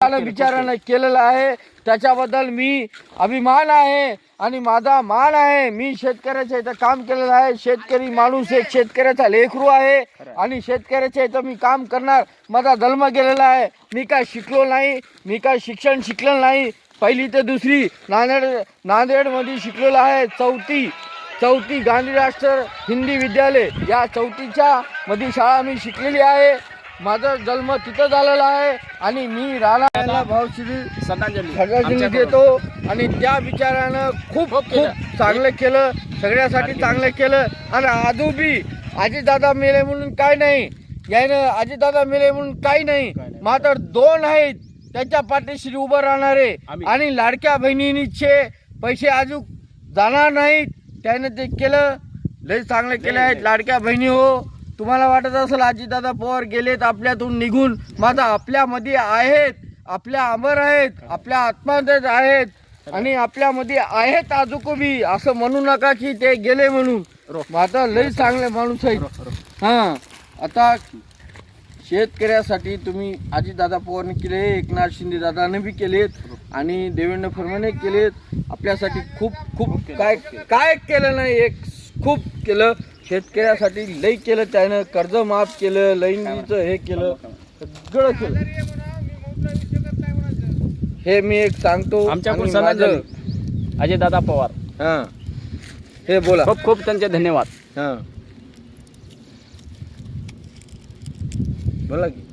त्यानं बिचारानं केलेलं आहे, त्याच्याबद्दल मी अभिमान आहे आणि माझा मान आहे. मी शेतकऱ्याच्या इथं काम केलेलं आहे. शेतकरी माणूस एक शेतकऱ्याचा लेकरू आहे आणि शेतकऱ्याच्या इथं मी काम करणार. माझा जन्म गेलेला आहे. मी काय शिकलो नाही, मी काय शिक्षण शिकलेलं नाही. पहिली ते दुसरी नांदेडमध्ये शिकलेलो आहे. चौथी गांधी राष्ट्र हिंदी विद्यालय या चौथीच्या मध्ये शाळा मी शिकलेली आहे. माझा जन्म तिथं झालेला आहे आणि मी राणा भाऊश्री श्रद्धांजली देतो. आणि त्या विचारानं खूप चांगलं केलं, सगळ्यासाठी चांगलं केलं. आणि आजूबी आजीदादा मेले म्हणून काय नाही, यानं आजीदादा मेले म्हणून काही नाही. मात्र दोन आहेत त्याच्या पाठीशी उभं राहणारे आणि लाडक्या बहिणीचे पैसे अजून जाणार नाहीत. त्याने ते केलं, लय चांगलं केलं आहे. लाडक्या बहिणी हो, तुम्हाला वाटत असेल आजीदादा पवार गेलेत आपल्यातून निघून, माझा आपल्यामध्ये आहेत, आपल्या अमर आहेत, आपल्या आत्मात आहेत आणि आपल्यामध्ये आहेत अजूनही. असं म्हणू नका की ते गेले म्हणून. माझा लय चांगले माणूस आहेत. हां, आता शेतकऱ्यासाठी तुम्ही अजितदादा पवारने केले, एकनाथ शिंदे दादाने बी केलेत आणि देवेंद्र फडणवीसने केलेत. आपल्यासाठी खूप काय केलं नाही, एक खूप केलं. शेतकऱ्यासाठी लई केलं त्यानं. कर्ज माफ केलं, लईनीचं हे केलं, सगळं केलं. हे मी एक सांगतो अजितदादा पवार. हां, हे बोला. खूप त्यांचे धन्यवाद. हां, बोला की.